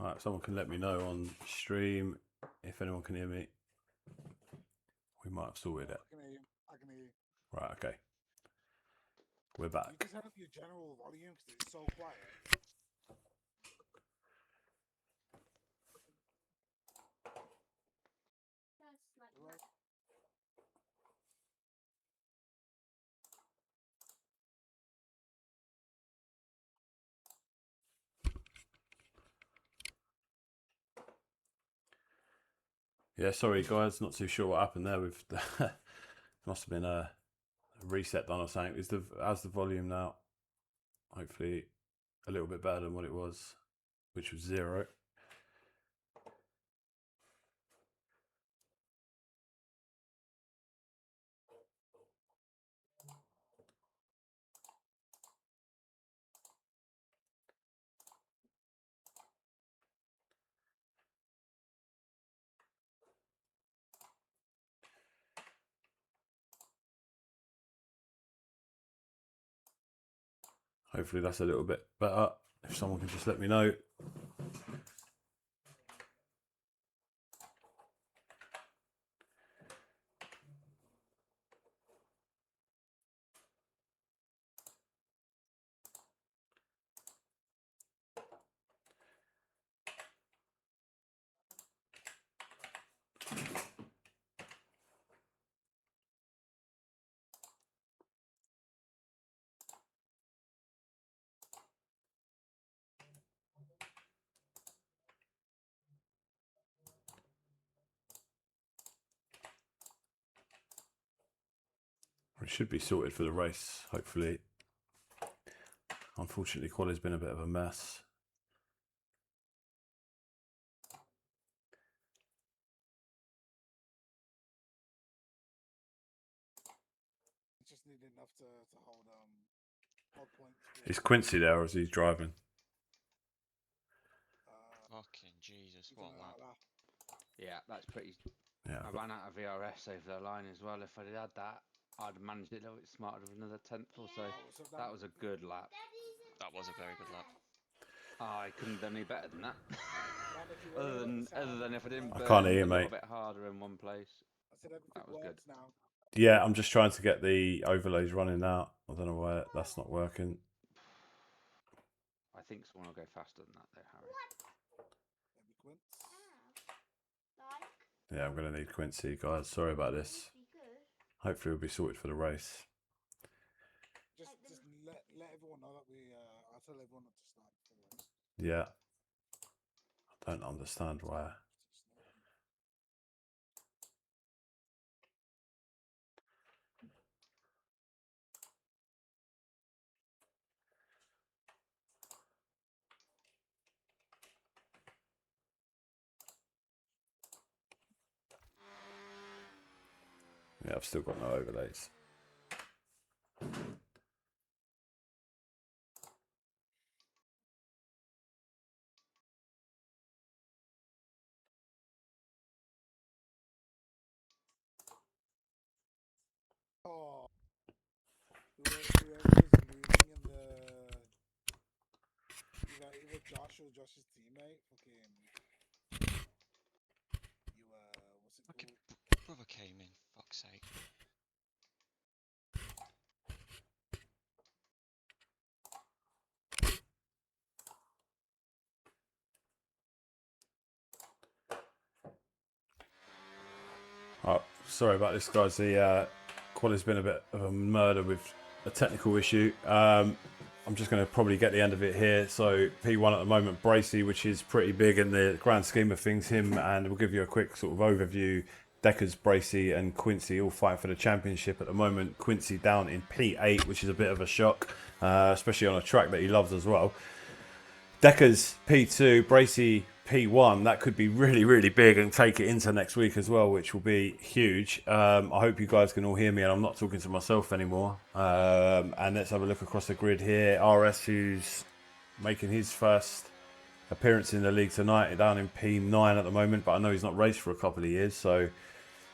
Alright, someone can let me know on stream if anyone can hear me. We might have sorted it. I can hear you. I can hear you. Right, okay. We're back. You can turn up your general volume because it's so quiet. Right. Yeah, sorry guys, not too sure what happened there with the must have been a reset done or something. How's the volume now? Hopefully a little bit better than what it was, which was 0. Hopefully that's a little bit better. If someone can just let me know. It should be sorted for the race, hopefully. Unfortunately, quali's been a bit of a mess. Just need enough to hold points. Is Quincy there or is he driving? Fucking Jesus, what that? Yeah, that's pretty. Yeah. I ran out of VRS over the line as well. If I'd had that, I'd have managed it a little bit smarter with another tenth or so. That was a good lap. That was a very good lap. Oh, I couldn't have done any better than that. other than if I didn't burn I can't hear you, a little mate. bit harder in one place. That was good. Now. Yeah, I'm just trying to get the overlays running now. I don't know why that's not working. I think someone will go faster than that though, Harry. Yeah, I'm going to need Quincy, guys. Sorry about this. Hopefully we'll be sorted for the race. Just let everyone know that I'll tell everyone not to start for the race. Yeah. I don't understand why. Yeah, I've still got no overlays. Oh, whoever was leading in the either Josh or Josh's teammate, fucking what's it Fucking called? brother came in, fuck's sake. Oh, sorry about this, guys. The quality's been a bit of a murder with a technical issue. I'm just going to probably get the end of it here. So P1 at the moment, Bracey, which is pretty big in the grand scheme of things. Him, and we'll give you a quick sort of overview. Deckers, Bracey and Quincy all fighting for the championship at the moment. Quincy down in P8, which is a bit of a shock, especially on a track that he loves as well. Deckers P2, Bracey P1. That could be really, really big and take it into next week as well, which will be huge. I hope you guys can all hear me and I'm not talking to myself anymore. And let's have a look across the grid here. RS, who's making his first appearance in the league tonight, down in P9 at the moment, but I know he's not raced for a couple of years, so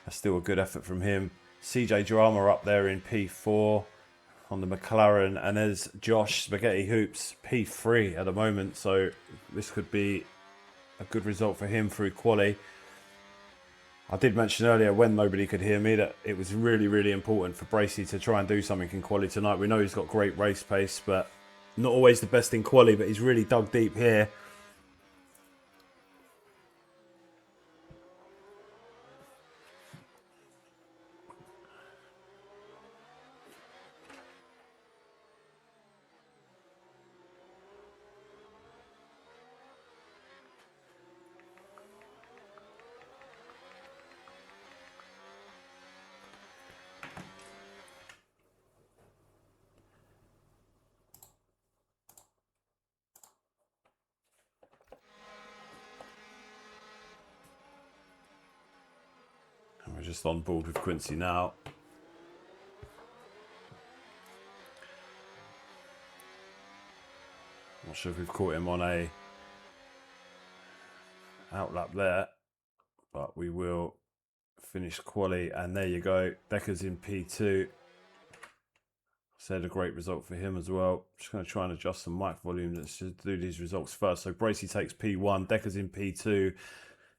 that's still a good effort from him. CJ Drama up there in P4 on the McLaren, and there's Josh Spaghetti Hoops P3 at the moment, so this could be a good result for him through quali. I did mention earlier when nobody could hear me that it was really, really important for Bracey to try and do something in quali tonight. We know he's got great race pace, but not always the best in quali, but he's really dug deep here. We're just on board with Quincy now. Not sure if we've caught him on a outlap there, but we will finish quali. And there you go. Decker's in P2. Said a great result for him as well. Just going to try and adjust some mic volume. Let's just do these results first. So Bracey takes P1. Decker's in P2.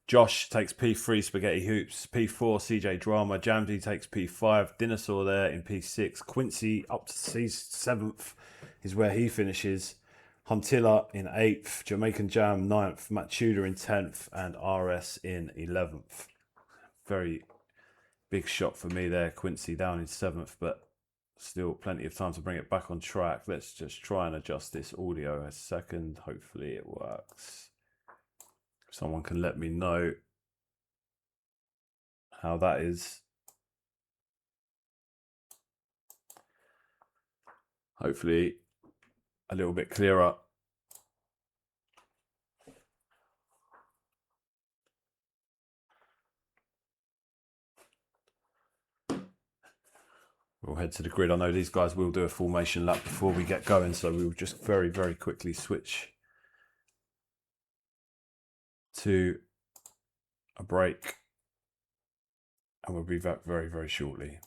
Josh takes P3, Spaghetti Hoops. P4, CJ Drama. Jamsey takes P5. Dinosaur there in P6. Quincy up to C7th is where he finishes. Huntilla in 8th. Jamaican Jam 9th. Matt Tudor in 10th. And RS in 11th. Very big shot for me there. Quincy down in 7th, but still plenty of time to bring it back on track. Let's just try and adjust this audio a second. Hopefully it works. Someone can let me know how that is. Hopefully a little bit clearer. We'll head to the grid. I know these guys will do a formation lap before we get going, so we'll just very, very quickly switch to a break, and we'll be back very, very shortly.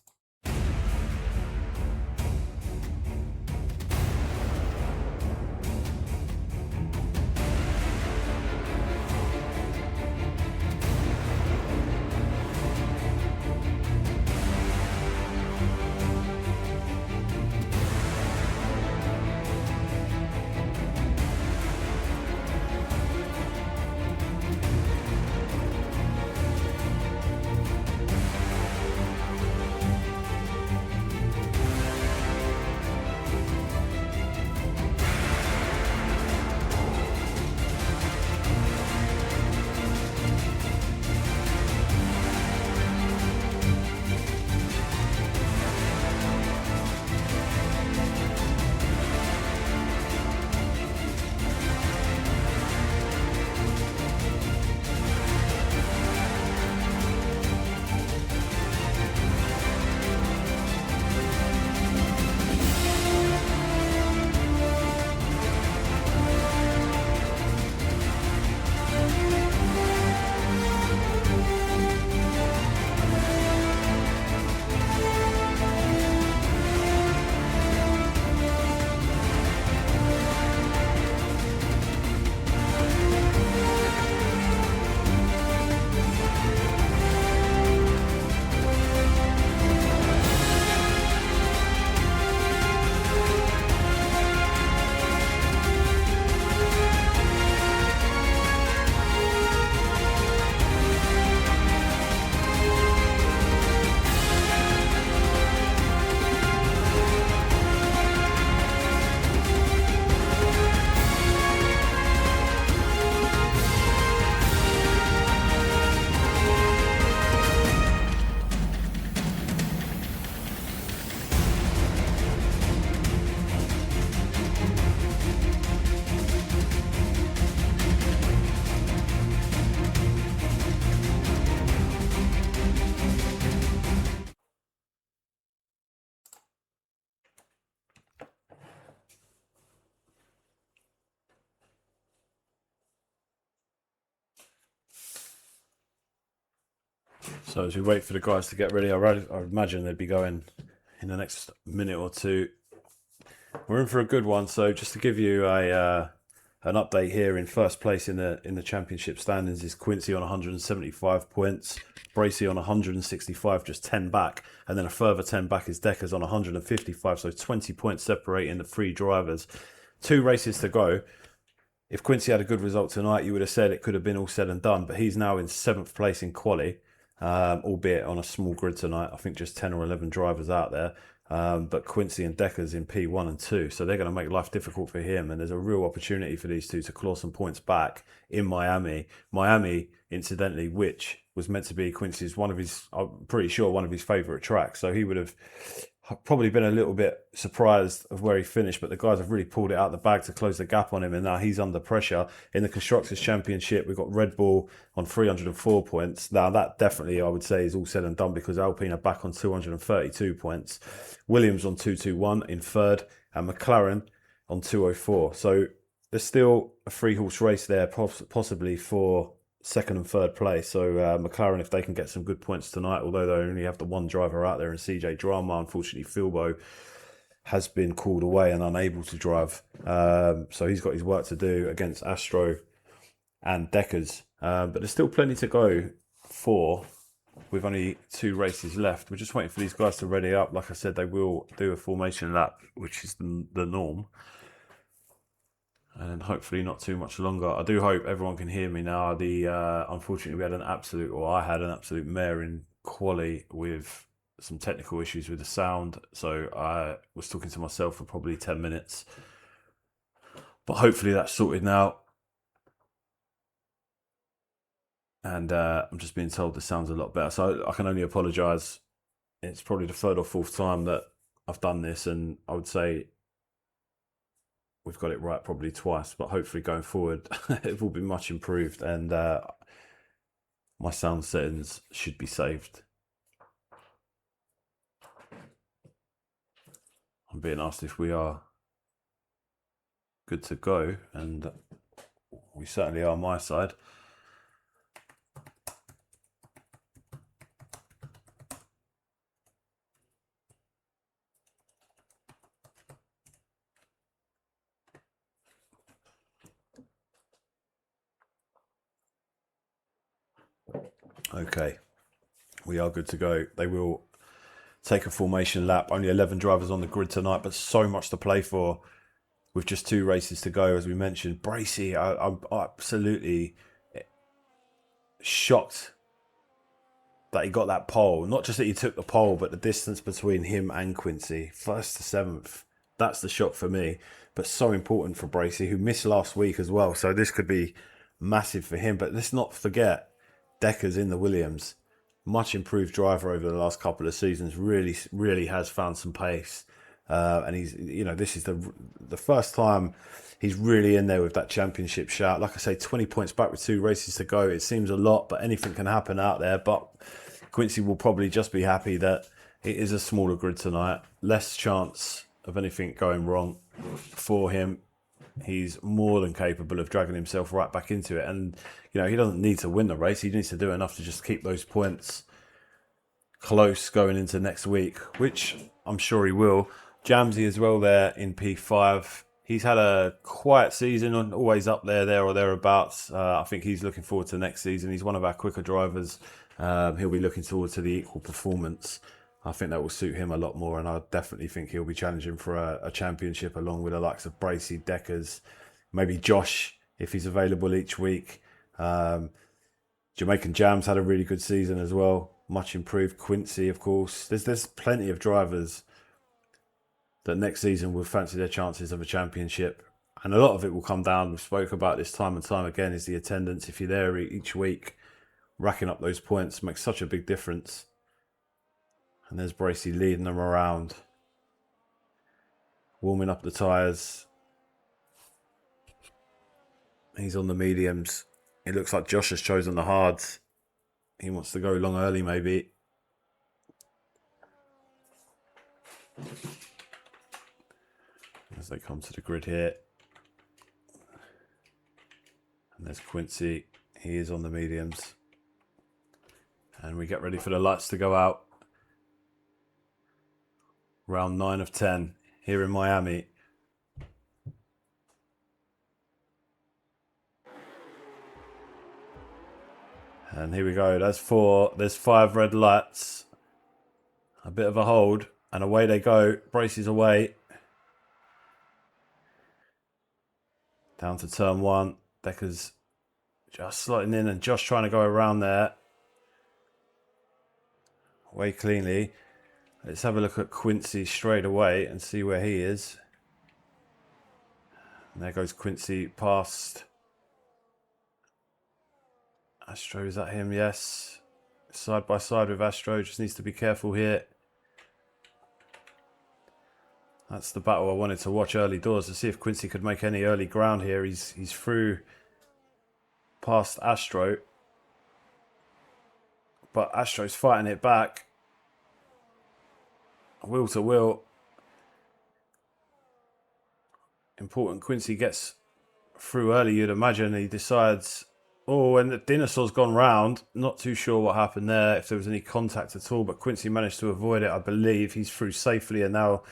So as we wait for the guys to get ready, I imagine they'd be going in the next minute or two. We're in for a good one. So just to give you a an update here. In first place in the championship standings is Quincy on 175 points, Bracey on 165, just 10 back, and then a further 10 back is Deckers on 155, so 20 points separating the three drivers. 2 races to go. If Quincy had a good result tonight, you would have said it could have been all said and done, but he's now in 7th place in quali, albeit on a small grid tonight. I think just 10 or 11 drivers out there. But Quincy and Deckers in P1 and 2, so they're going to make life difficult for him, and there's a real opportunity for these two to claw some points back in Miami. Miami, incidentally, which was meant to be Quincy's I'm pretty sure one of his favourite tracks, so he would have probably been a little bit surprised of where he finished, but the guys have really pulled it out of the bag to close the gap on him, and now he's under pressure. In the Constructors' Championship, we've got Red Bull on 304 points. Now, that definitely, I would say, is all said and done because Alpine are back on 232 points. Williams on 221 in third, and McLaren on 204. So there's still a 3-horse race there, possibly for second and third place. So McLaren, if they can get some good points tonight, although they only have the one driver out there in CJ Drama, unfortunately Philbo has been called away and unable to drive. So he's got his work to do against Astro and Deckers. But there's still plenty to go for, with only 2 races left. We're just waiting for these guys to ready up. Like I said, they will do a formation lap, which is the norm. And hopefully not too much longer. I do hope everyone can hear me now. Unfortunately, I had an absolute mare in quali with some technical issues with the sound. So I was talking to myself for probably 10 minutes. But hopefully that's sorted now. And I'm just being told the sound's a lot better. So I can only apologise. It's probably the 3rd or 4th time that I've done this. And I would say we've got it right probably twice, but hopefully going forward it will be much improved, and my sound settings should be saved. I'm being asked if we are good to go, and we certainly are on my side. Okay, we are good to go. They will take a formation lap. Only 11 drivers on the grid tonight, but so much to play for with just 2 races to go, as we mentioned. Bracey, I'm absolutely shocked that he got that pole. Not just that he took the pole, but the distance between him and Quincy, 1st to 7th. That's the shock for me, but so important for Bracey, who missed last week as well. So this could be massive for him. But let's not forget Deckers in the Williams, much improved driver over the last couple of seasons. Really has found some pace, and he's, this is the first time he's really in there with that championship shout. Like I say, 20 points back with 2 races to go. It seems a lot, but anything can happen out there. But Quincy will probably just be happy that it is a smaller grid tonight, less chance of anything going wrong for him. He's more than capable of dragging himself right back into it. And, he doesn't need to win the race. He needs to do enough to just keep those points close going into next week, which I'm sure he will. Jamsey as well there in P5. He's had a quiet season, always up there or thereabouts. I think he's looking forward to next season. He's one of our quicker drivers. He'll be looking forward to the equal performance. I think that will suit him a lot more, and I definitely think he'll be challenging for a championship along with the likes of Bracey, Deckers, maybe Josh if he's available each week. Jamaican Jams had a really good season as well, much improved. Quincy, of course. There's plenty of drivers that next season will fancy their chances of a championship, and a lot of it will come down, we've spoke about this time and time again, is the attendance. If you're there each week, racking up those points makes such a big difference. And there's Bracey leading them around, warming up the tyres. He's on the mediums. It looks like Josh has chosen the hards. He wants to go long early, maybe. As they come to the grid here. And there's Quincy. He is on the mediums. And we get ready for the lights to go out. Round 9 of 10 here in Miami. And here we go. That's 4. There's 5 red lights. A bit of a hold. And away they go. Braces away. Down to turn 1. Decker's just slotting in and Josh trying to go around there. Away cleanly. Let's have a look at Quincy straight away and see where he is. And there goes Quincy past Astro. Is that him? Yes. Side by side with Astro. Just needs to be careful here. That's the battle I wanted to watch early doors to see if Quincy could make any early ground here. He's through past Astro. But Astro's fighting it back. Wheel to wheel. Important Quincy gets through early, you'd imagine. He decides, oh, and the dinosaur's gone round. Not too sure what happened there, if there was any contact at all, but Quincy managed to avoid it, I believe. He's through safely, and now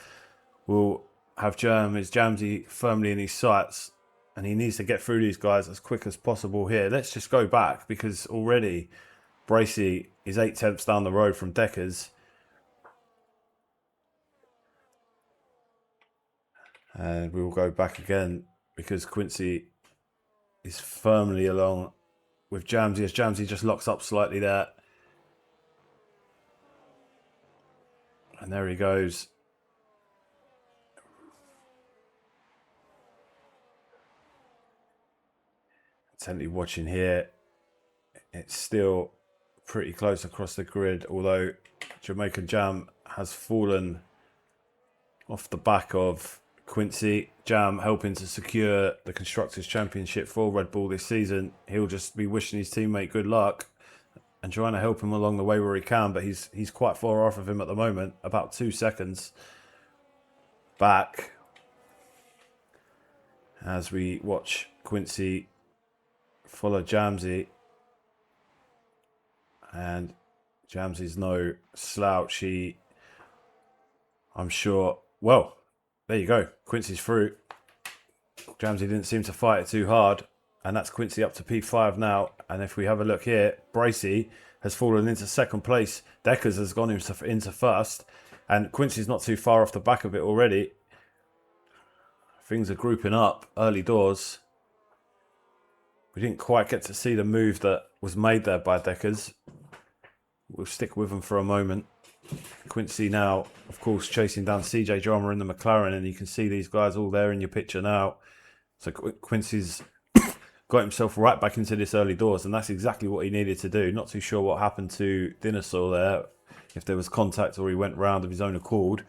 we'll have Jamsy firmly in his sights, and he needs to get through these guys as quick as possible here. Let's just go back, because already Bracey is 8/10 down the road from Deckers. And we will go back again because Quincy is firmly along with Jamsy as Jamsy just locks up slightly there. And there he goes. Intently watching here. It's still pretty close across the grid, although Jamaican Jam has fallen off the back of Quincy. Jam helping to secure the Constructors' Championship for Red Bull this season. He'll just be wishing his teammate good luck and trying to help him along the way where he can, but he's quite far off of him at the moment, about 2 seconds back, as we watch Quincy follow Jamsy. And Jamsy's no slouch. I'm sure, well, there you go. Quincy's through. Jamsy didn't seem to fight it too hard. And that's Quincy up to P5 now. And if we have a look here, Bracey has fallen into second place. Deckers has gone into first. And Quincy's not too far off the back of it already. Things are grouping up early doors. We didn't quite get to see the move that was made there by Deckers. We'll stick with them for a moment. Quincy now, of course, chasing down CJ Drama in the McLaren, and you can see these guys all there in your picture now. So Quincy's got himself right back into this early doors, and that's exactly what he needed to do. Not too sure what happened to Dinosaur there, if there was contact or he went round of his own accord.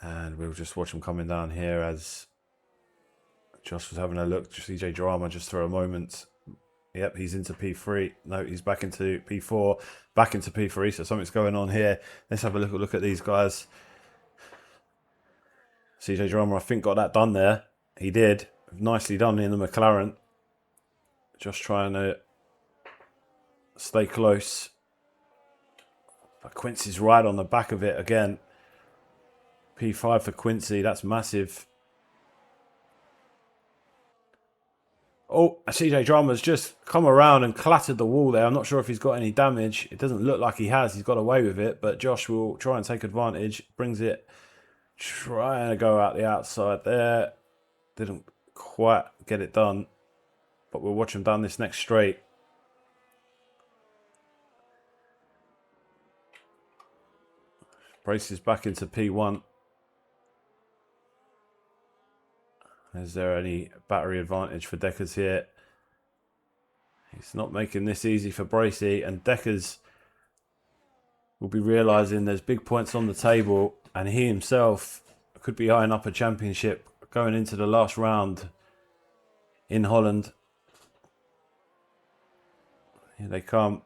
And we'll just watch him coming down here as Josh was having a look. CJ Drama just for a moment. Yep, he's into P3. No, he's back into P4. Back into P3. So something's going on here. Let's have a look at these guys. CJ Drama, I think, got that done there. He did. Nicely done in the McLaren. Just trying to stay close. But Quincy's right on the back of it again. P5 for Quincy. That's massive. Oh, CJ Drama's just come around and clattered the wall there. I'm not sure if he's got any damage. It doesn't look like he has. He's got away with it. But Josh will try and take advantage. Brings it. Trying to go out the outside there. Didn't quite get it done. But we'll watch him down this next straight. Braces back into P1. Is there any battery advantage for Deckers here? He's not making this easy for Bracey, and Deckers will be realising there's big points on the table, and he himself could be eyeing up a championship going into the last round in Holland. Here they come.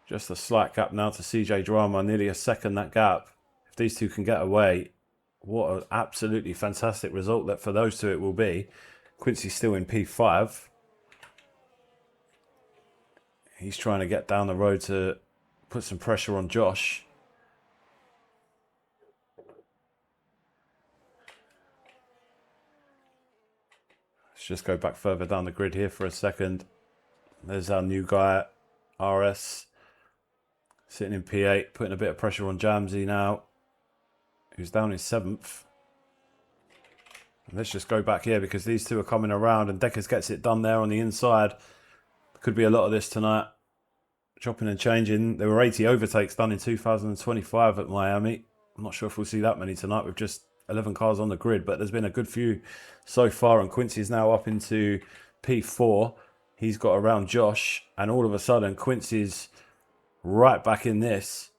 Just a slight gap now to CJ Drama, nearly a second that gap. If these two can get away, what an absolutely fantastic result that for those two it will be. Quincy's still in P5. He's trying to get down the road to put some pressure on Josh. Let's just go back further down the grid here for a second. There's our new guy, RS, sitting in P8, putting a bit of pressure on Jamsey now, who's down in 7th. And let's just go back here because these two are coming around and Deckers gets it done there on the inside. Could be a lot of this tonight. Chopping and changing. There were 80 overtakes done in 2025 at Miami. I'm not sure if we'll see that many tonight with just 11 cars on the grid, but there's been a good few so far, and Quincy is now up into P4. He's got around Josh, and all of a sudden Quincy's right back in this.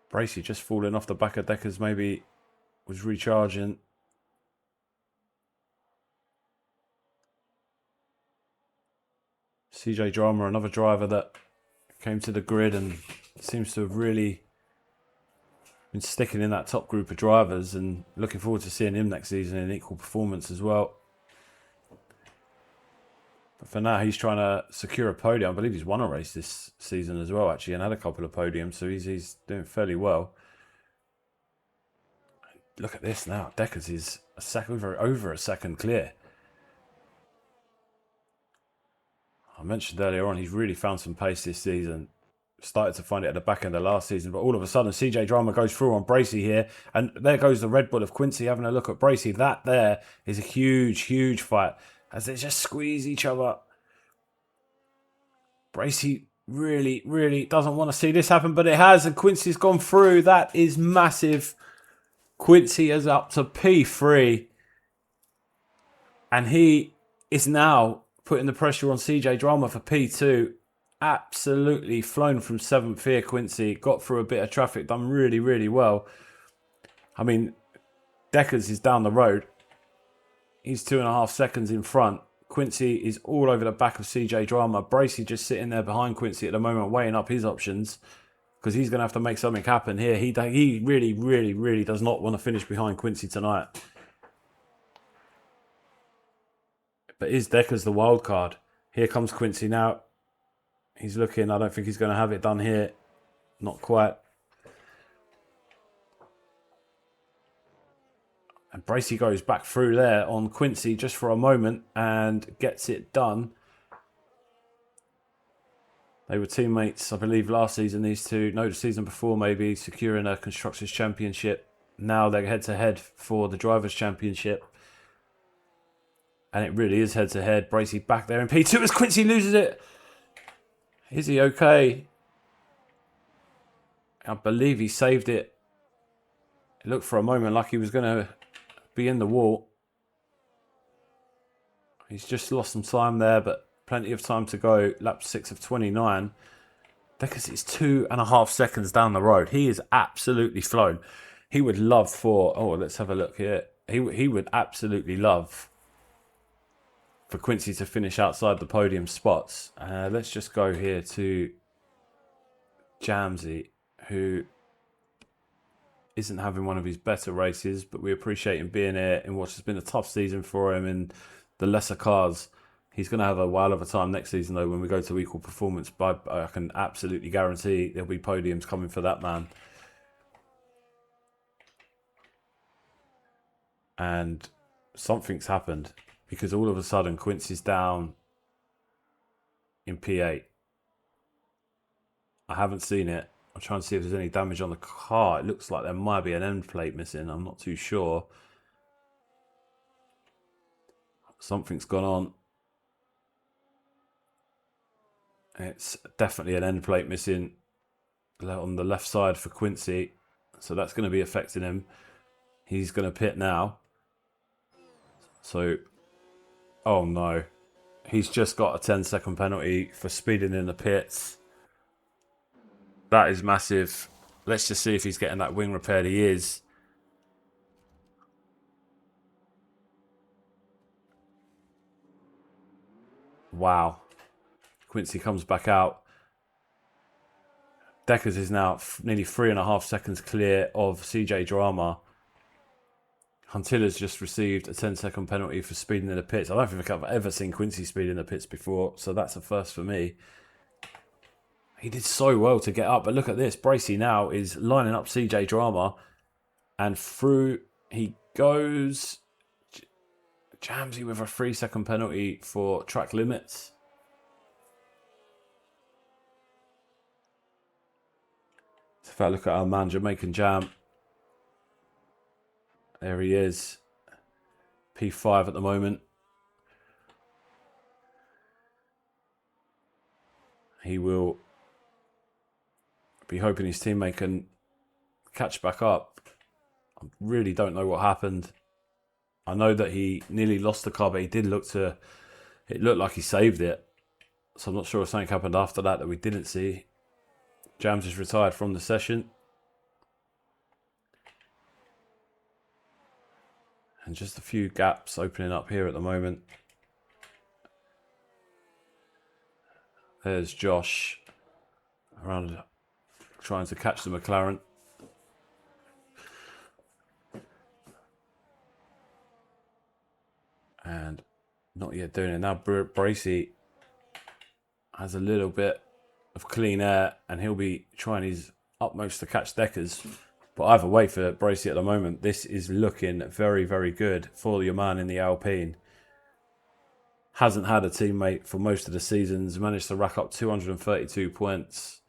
Bracey just falling off the back of Deckers, maybe was recharging. CJ Drama, another driver that came to the grid and seems to have really been sticking in that top group of drivers, and looking forward to seeing him next season in equal performance as well. But for now, he's trying to secure a podium. I believe he's won a race this season as well, actually, and had a couple of podiums, so he's doing fairly well. Look at this now. Deckers is over a second clear. I mentioned earlier on, he's really found some pace this season. Started to find it at the back end of last season, but all of a sudden, CJ Drama goes through on Bracey here, and there goes the Red Bull of Quincy having a look at Bracey. That there is a huge, huge fight as they just squeeze each other. Bracey really, really doesn't want to see this happen, but it has, and Quincy's gone through. That is massive. Quincy is up to P3, and he is now putting the pressure on CJ Drama for P2. Absolutely flown from 7th here, Quincy. Got through a bit of traffic, done really, really well. I mean, Deckers is down the road. He's 2.5 seconds in front. Quincy is all over the back of CJ Drama. Bracey just sitting there behind Quincy at the moment, weighing up his options, because he's going to have to make something happen here. He really, really, really does not want to finish behind Quincy tonight. But is Deckers the wild card? Here comes Quincy now. He's looking. I don't think he's going to have it done here. Not quite. And Bracey goes back through there on Quincy just for a moment and gets it done. They were teammates, I believe, last season, these two. No, the season before, maybe, securing a Constructors' Championship. Now they're head-to-head for the Drivers' Championship. And it really is head-to-head. Bracey back there in P2 as Quincy loses it. Is he okay? I believe he saved it. It looked for a moment like he was going to be in the wall. He's just lost some time there, but plenty of time to go. Lap 6 of 29. Because it's 2.5 seconds down the road. He is absolutely flown. He would love for... Oh, let's have a look here. He would absolutely love for Quincy to finish outside the podium spots. Let's just go here to Jamsey, who isn't having one of his better races, but we appreciate him being here in what has been a tough season for him in the lesser cars. He's going to have a while of a time next season, though, when we go to equal performance. But I can absolutely guarantee there'll be podiums coming for that man. And something's happened, because all of a sudden Quincy's down in P8. I haven't seen it. I'm trying to see if there's any damage on the car. It looks like there might be an end plate missing. I'm not too sure. Something's gone on. It's definitely an end plate missing on the left side for Quincy. So that's going to be affecting him. He's going to pit now. So, oh no. He's just got a 10-second penalty for speeding in the pits. That is massive. Let's just see if he's getting that wing repaired. He is. Wow. Quincy comes back out. Deckers is now nearly 3.5 seconds clear of CJ Drama. Huntilla's just received a 10-second penalty for speeding in the pits. I don't think I've ever seen Quincy speed in the pits before, so that's a first for me. He did so well to get up. But look at this. Bracey now is lining up CJ Drama. And through he goes. Jamsy with a 3-second penalty for track limits. So if I look at our man, Jamaican Jam. There he is. P5 at the moment. He will be hoping his teammate can catch back up. I really don't know what happened. I know that he nearly lost the car, but he did look to... It looked like he saved it. So I'm not sure if something happened after that we didn't see. Jams is retired from the session. And just a few gaps opening up here at the moment. There's Josh around trying to catch the McLaren. And not yet doing it. Now Bracey has a little bit of clean air and he'll be trying his utmost to catch Deckers. But either way for Bracey at the moment, this is looking very, very good for your man in the Alpine. Hasn't had a teammate for most of the seasons. Managed to rack up 232 points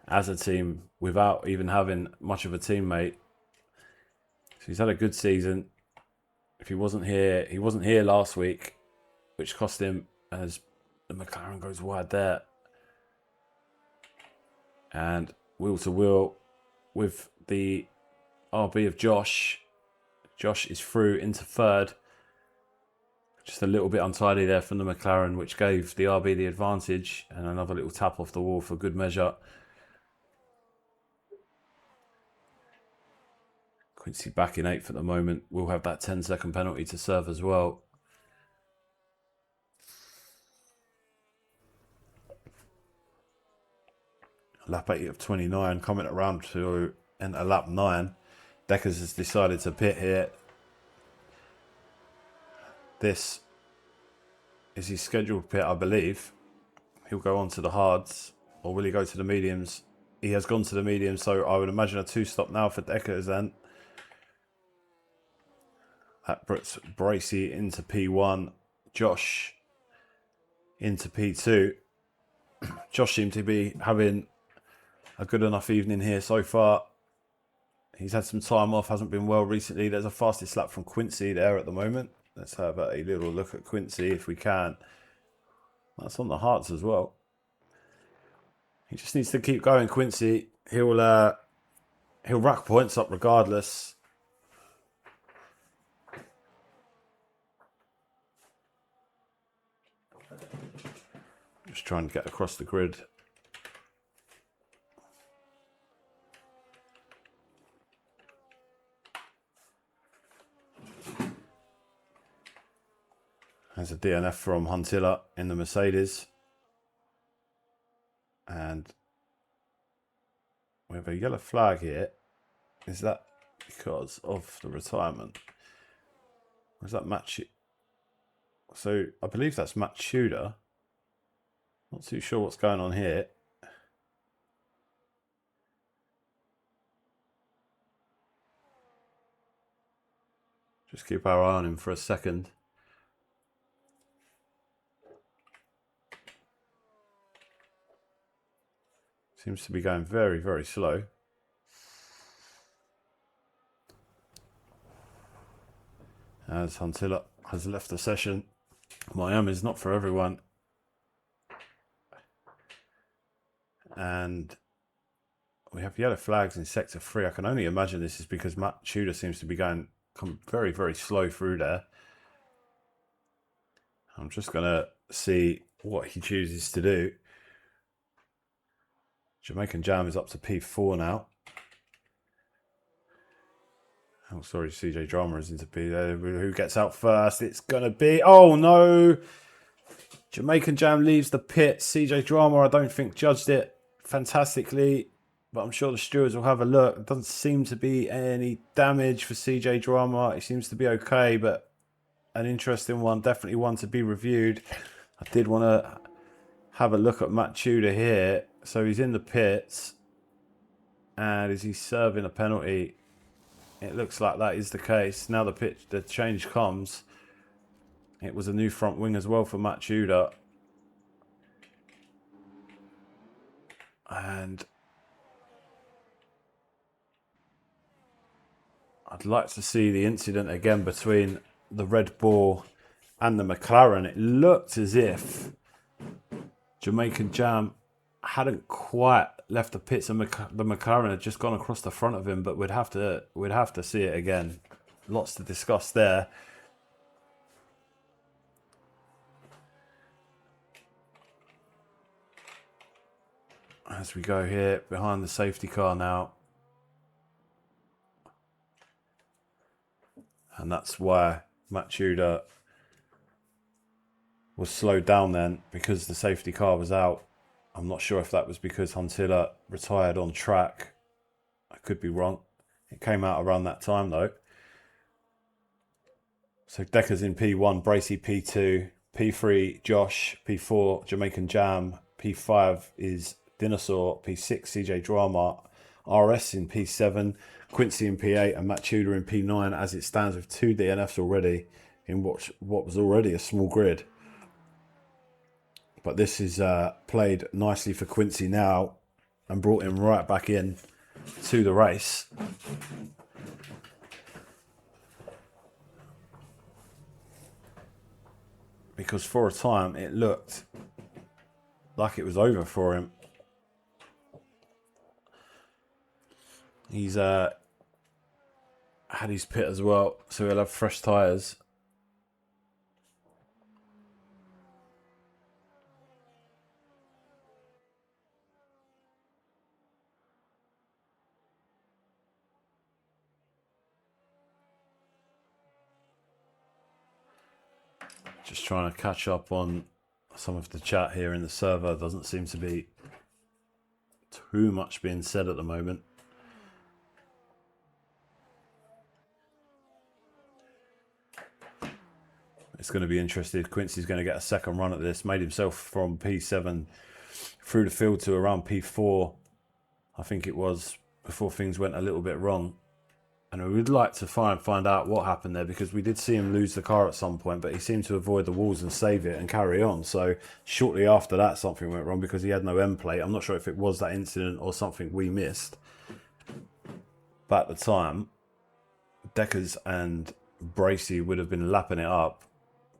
as a team without even having much of a teammate. So he's had a good season. If he wasn't here last week, which cost him as the McLaren goes wide there. And wheel to wheel with the RB of Josh. Josh is through into third. Just a little bit untidy there from the McLaren, which gave the RB the advantage. And another little tap off the wall for good measure. Quincy back in 8th at the moment. We'll have that 10-second penalty to serve as well. Lap 8 of 29 coming around to enter lap 9. Deckers has decided to pit here. This is his scheduled pit, I believe. He'll go on to the hards, or will he go to the mediums? He has gone to the mediums, so I would imagine a 2-stop now for Deckers then. That puts Bracey into P1, Josh into P2. Josh seemed to be having a good enough evening here so far. He's had some time off, hasn't been well recently. There's a fastest lap from Quincy there at the moment. Let's have a little look at Quincy if we can. That's on the hearts as well. He just needs to keep going, Quincy. He'll rack points up regardless. Just trying to get across the grid. There's a DNF from Huntilla in the Mercedes. And we have a yellow flag here. Is that because of the retirement? Or is that Matt? So I believe that's Matt Tudor. Not too sure what's going on here. Just keep our eye on him for a second. Seems to be going very, very slow. As Huntilla has left the session. Miami's not for everyone. And we have yellow flags in sector 3. I can only imagine this is because Matt Tudor seems to be come very, very slow through there. I'm just going to see what he chooses to do. Jamaican Jam is up to P4 now. Oh, sorry, CJ Drama is into P. Who gets out first? It's going to be... Oh, no! Jamaican Jam leaves the pit. CJ Drama, I don't think, judged it fantastically. But I'm sure the stewards will have a look. It doesn't seem to be any damage for CJ Drama. It seems to be okay, but an interesting one. Definitely one to be reviewed. I did want to have a look at Matt Tudor here. So he's in the pits. And is he serving a penalty? It looks like that is the case. Now the change comes. It was a new front wing as well for Matt Tudor. And I'd like to see the incident again between the Red Bull and the McLaren. It looked as if Jamaican Jam hadn't quite left the pits, and the McLaren had just gone across the front of him. But we'd have to see it again. Lots to discuss there. As we go here behind the safety car now. And that's why Matt Tudor was slowed down then, because the safety car was out. I'm not sure if that was because Huntilla retired on track. I could be wrong. It came out around that time though. So Decker's in P1, Bracey P2, P3 Josh, P4 Jamaican Jam, P5 is Dinosaur, P6 CJ Drama, RS in P7, Quincy in P8 and Matt Tudor in P9 as it stands with 2 DNFs already in what was already a small grid. But this is played nicely for Quincy now and brought him right back in to the race. Because for a time it looked like it was over for him. He's had his pit as well, so he'll have fresh tyres. Just trying to catch up on some of the chat here in the server. Doesn't seem to be too much being said at the moment. It's going to be interesting. Quincy's going to get a second run at this. Made himself from P7 through the field to around P4, I think it was, before things went a little bit wrong. And we would like to find out what happened there, because we did see him lose the car at some point, but he seemed to avoid the walls and save it and carry on. So shortly after that, something went wrong because he had no end plate. I'm not sure if it was that incident or something we missed. But at the time, Deckers and Bracey would have been lapping it up,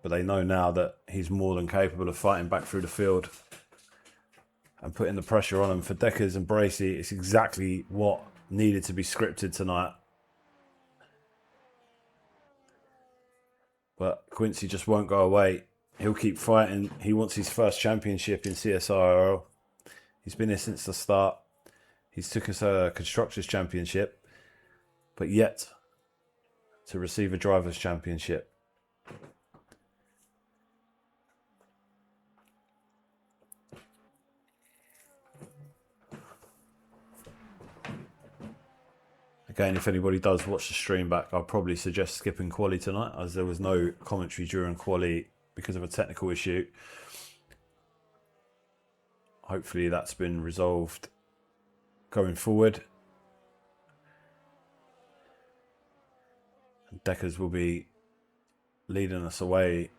but they know now that he's more than capable of fighting back through the field and putting the pressure on him. For Deckers and Bracey, it's exactly what needed to be scripted tonight. But Quincy just won't go away. He'll keep fighting. He wants his first championship in CSRL. He's been here since the start. He's took us a Constructors' Championship, but yet to receive a Drivers' Championship. Again, if anybody does watch the stream back, I'll probably suggest skipping quali tonight, as there was no commentary during quali because of a technical issue. Hopefully that's been resolved going forward. And Deckers will be leading us away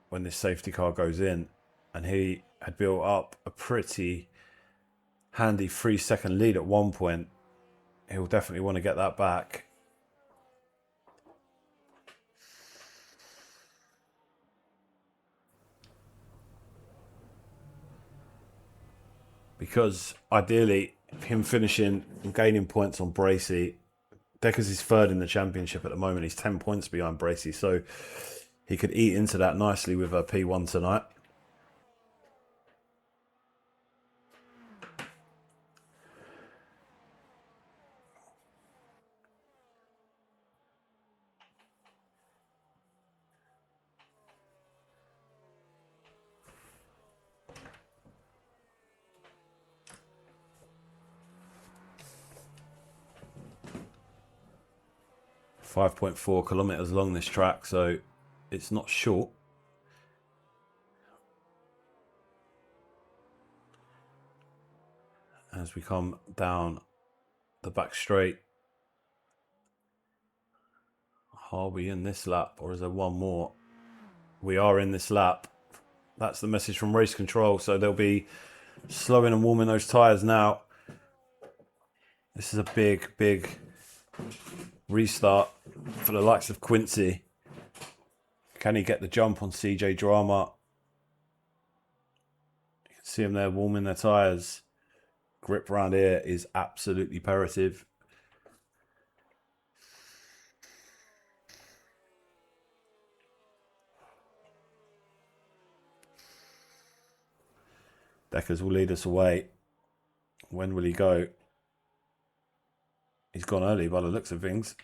when this safety car goes in. And he had built up a pretty handy 3-second lead at one point. He'll definitely want to get that back. Because ideally, him finishing and gaining points on Bracey, Deckers is third in the championship at the moment. He's 10 points behind Bracey, so he could eat into that nicely with a P1 tonight. .4 kilometers along this track, so it's not short. as we come down the back straight. Are we in this lap or is there one more? We are in this lap. That's the message from race control. So they'll be slowing and warming those tyres now. This is a big, big restart for the likes of Quincy. Can he get the jump on CJ Drama? You can see him there warming their tyres. Grip around here is absolutely imperative. Deckers will lead us away. When will he go? He's gone early by the looks of things.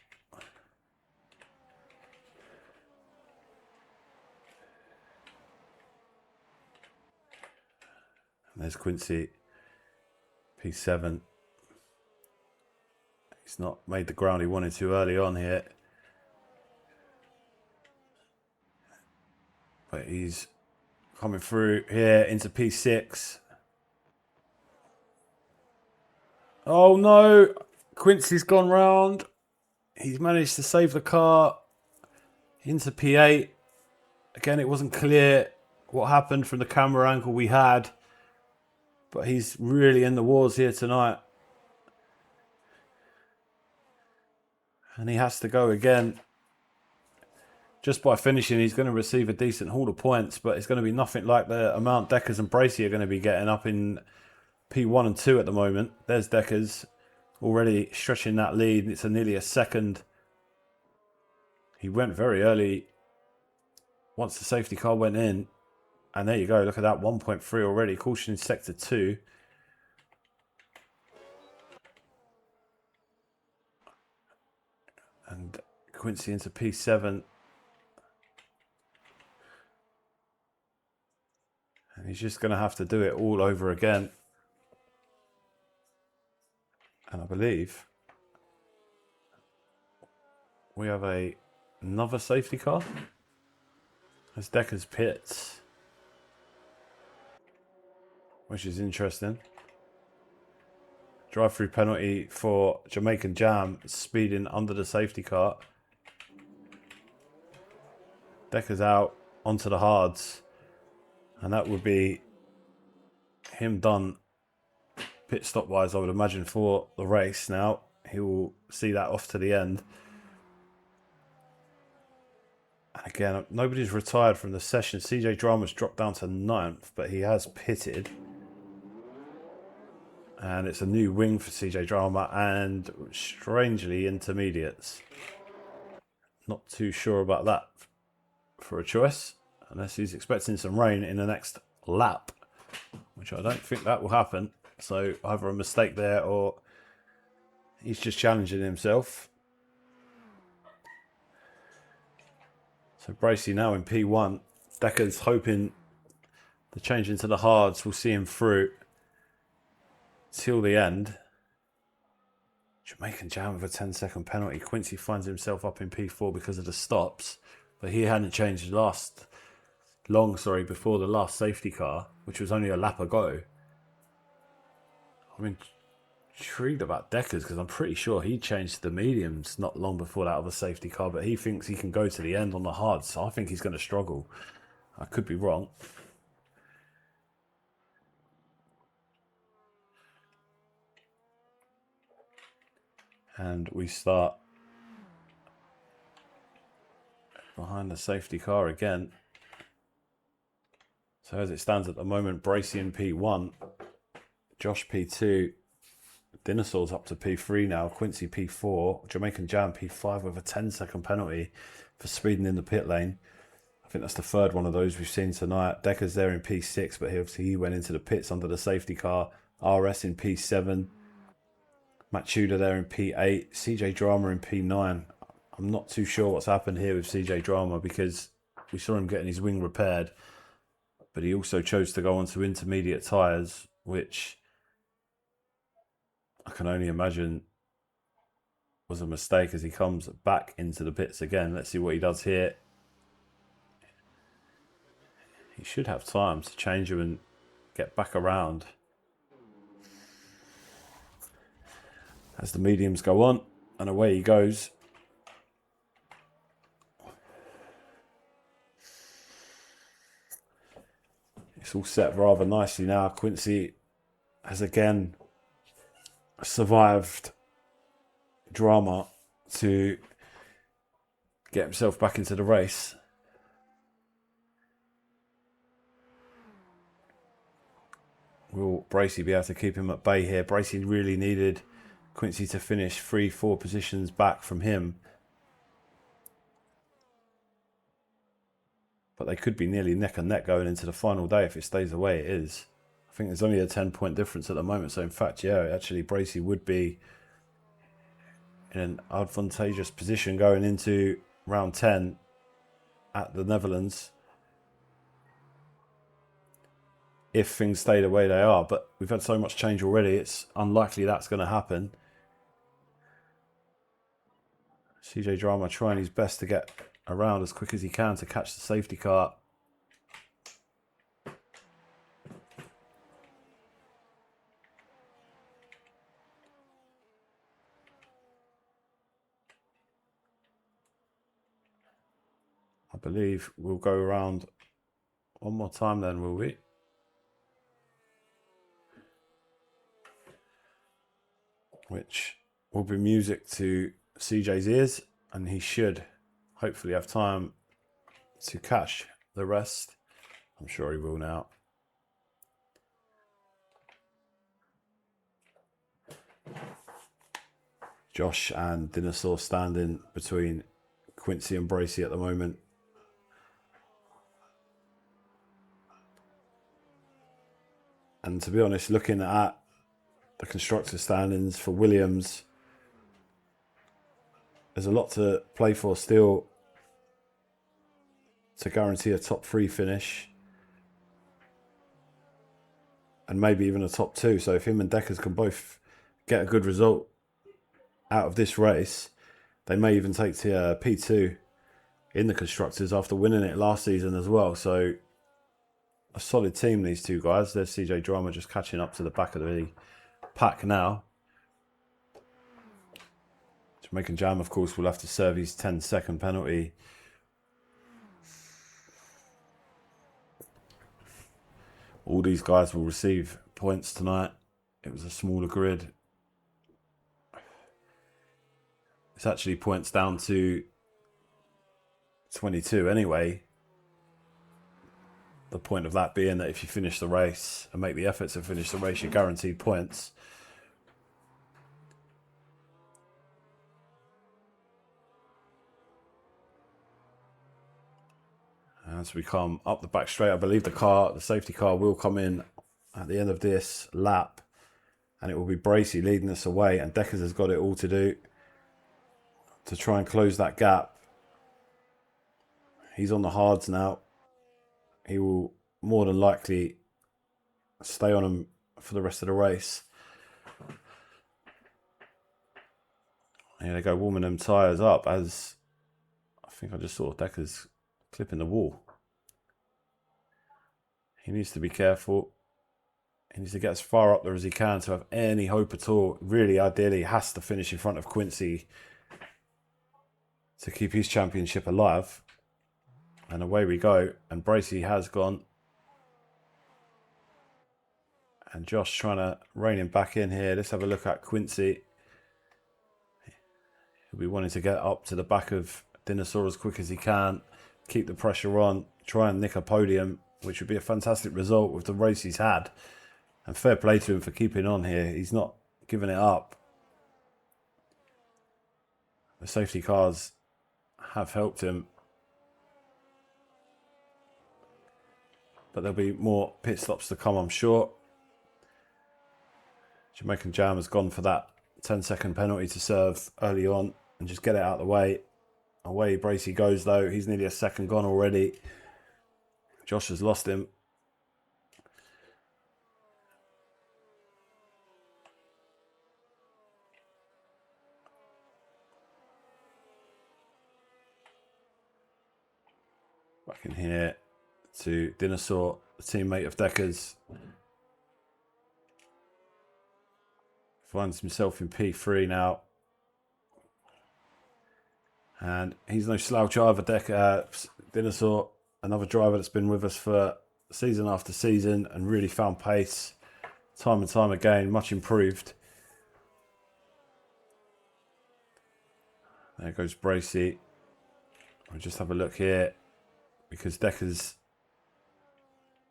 And there's Quincy, P7. He's not made the ground he wanted to early on here. But he's coming through here into P6. Oh no! Quincy's gone round. He's managed to save the car into P8. Again, it wasn't clear what happened from the camera angle we had. But he's really in the wars here tonight. And he has to go again. Just by finishing, he's going to receive a decent haul of points. But it's going to be nothing like the amount Deckers and Bracey are going to be getting up in P1 and 2 at the moment. There's Deckers already stretching that lead. It's nearly a second. He went very early once the safety car went in. And there you go. Look at that. 1.3 already. Caution in sector 2. And Quincy into P7. And he's just going to have to do it all over again. And I believe we have another safety car. There's Deckers pits. Which is interesting. Drive-through penalty for Jamaican Jam speeding under the safety car. Deckers out onto the hards. And that would be him done pit stop wise, I would imagine, for the race. Now he will see that off to the end. And again, nobody's retired from the session. CJ Drama's dropped down to 9th, but he has pitted. And it's a new wing for CJ Drama and strangely intermediates. Not too sure about that for a choice. Unless he's expecting some rain in the next lap. Which I don't think that will happen. So either a mistake there or he's just challenging himself. So Bracey now in P1. Decker's hoping the change into the hards will see him through till the end. Jamaican Jam with a 10-second penalty. Quincy finds himself up in P4 because of the stops. But he hadn't changed before the last safety car, which was only a lap ago. I'm intrigued about Deckers because I'm pretty sure he changed to the mediums not long before that other safety car, but he thinks he can go to the end on the hards, so I think he's going to struggle. I could be wrong. And we start behind the safety car again. So as it stands at the moment, Bracey in P1, Josh P2, Dinosaur's up to P3 now, Quincy P4, Jamaican Jam P5 with a 10-second penalty for speeding in the pit lane. I think that's the third one of those we've seen tonight. Decker's there in P6, but he went into the pits under the safety car. RS in P7. Matt Tudor there in P8. CJ Drama in P9. I'm not too sure what's happened here with CJ Drama because we saw him getting his wing repaired. But he also chose to go onto intermediate tyres, which I can only imagine was a mistake as he comes back into the pits again. Let's see what he does here. He should have time to change him and get back around. as the mediums go on, and away he goes. It's all set rather nicely now. Quincy has again survived drama to get himself back into the race. Will Bracey be able to keep him at bay here? Bracey really needed Quincy to finish 3-4 positions back from him. But they could be nearly neck and neck going into the final day if it stays the way it is. I think there's only a 10-point difference at the moment. So in fact, yeah, actually Bracey would be in an advantageous position going into round 10 at the Netherlands if things stay the way they are. But we've had so much change already, it's unlikely that's going to happen. CJ Drama trying his best to get around as quick as he can to catch the safety car. I believe we'll go around one more time then, will we? Which will be music to CJ's ears, and he should hopefully have time to catch the rest. I'm sure he will now. Josh and Dinosaur standing between Quincy and Bracey at the moment. And to be honest, looking at the constructor standings for Williams, there's a lot to play for still to guarantee a top 3 finish. And maybe even a top 2. So if him and Deckers can both get a good result out of this race, they may even take to P2 in the constructors after winning it last season as well. So a solid team, these two guys. There's CJ Drama just catching up to the back of the pack now. Jamaican Jam, of course, will have to serve his 10-second penalty. All these guys will receive points tonight. It was a smaller grid. It's actually points down to 22 anyway. The point of that being that if you finish the race and make the effort to finish the race, you're guaranteed points. As we come up the back straight, I believe the safety car will come in at the end of this lap, and it will be Bracey leading us away, and Deckers has got it all to do to try and close that gap. He's on the hards now. He will more than likely stay on him for the rest of the race. Here they go, warming them tyres up, as I think I just saw Deckers clipping the wall. He needs to be careful. He needs to get as far up there as he can to have any hope at all. Really, ideally, he has to finish in front of Quincy to keep his championship alive. And away we go. And Bracey has gone. And Josh trying to rein him back in here. Let's have a look at Quincy. He'll be wanting to get up to the back of Dinosaur as quick as he can. Keep the pressure on. Try and nick a podium, which would be a fantastic result with the race he's had. And fair play to him for keeping on here. He's not giving it up. The safety cars have helped him. But there'll be more pit stops to come, I'm sure. Jamaican Jam has gone for that 10-second penalty to serve early on and just get it out of the way. Away Bracey goes though. He's nearly a second gone already. Josh has lost him. Back in here to Dinosaur, the teammate of Deckers. Finds himself in P3 now. And he's no slouch either. Dinosaur, another driver that's been with us for season after season and really found pace time and time again, much improved. There goes Bracey. I'll just have a look here because Deckers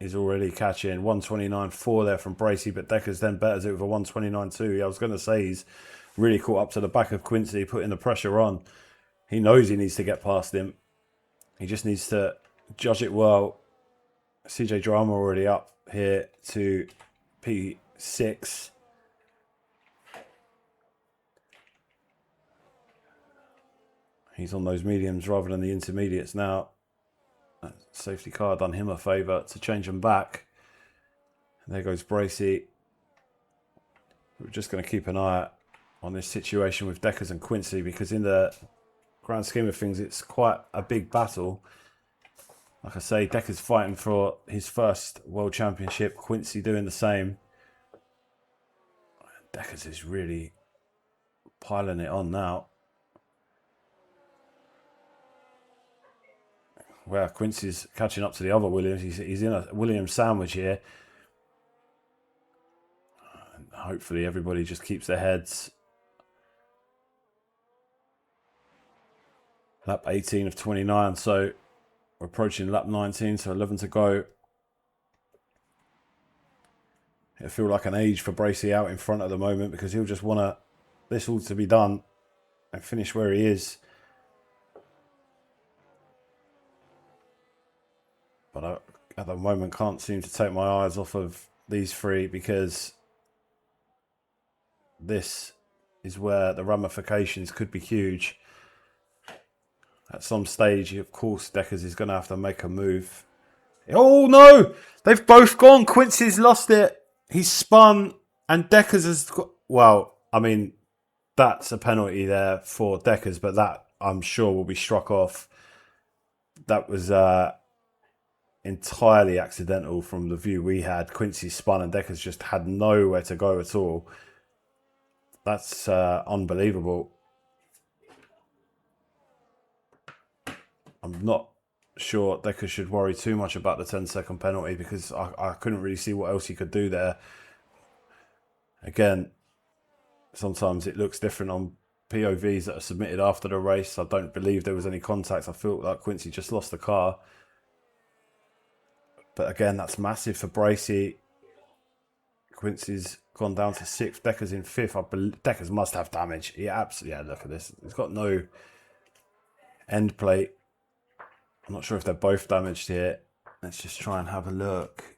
is already catching 129.4 there from Bracey, but Deckers then betters it with a 129.2. I was going to say he's really caught up to the back of Quincy, putting the pressure on. He knows he needs to get past him. He just needs to judge it well. CJ Drama already up here to P6. He's on those mediums rather than the intermediates now. That safety car done him a favour to change them back. And there goes Bracey. We're just going to keep an eye on this situation with Deckers and Quincy because in the grand scheme of things, it's quite a big battle. Like I say, Deckers fighting for his first World Championship. Quincy doing the same. Deckers is really piling it on now. Well, Quincy's catching up to the other Williams. He's in a Williams sandwich here. And hopefully everybody just keeps their heads. Lap 18 of 29, so we're approaching lap 19, so 11 to go. It'll feel like an age for Bracey out in front at the moment because he'll just want this all to be done and finish where he is. But I, at the moment, can't seem to take my eyes off of these three because this is where the ramifications could be huge. At some stage, of course, Deckers is going to have to make a move. Oh, no! They've both gone. Quincy's lost it. He's spun and Deckers has got... Well, I mean, that's a penalty there for Deckers, but that, I'm sure, will be struck off. That was entirely accidental from the view we had. Quincy spun and Deckers just had nowhere to go at all. That's unbelievable. I'm not sure Deckers should worry too much about the 10-second penalty because I couldn't really see what else he could do there. Again, sometimes it looks different on POVs that are submitted after the race. I don't believe there was any contact. I feel like Quincy just lost the car. But again, that's massive for Bracey. Quincy's gone down to 6th. Deckers in 5th. I believe Deckers must have damage. He absolutely, yeah, look at this. He's got no end plate. I'm not sure if they're both damaged here. Let's just try and have a look.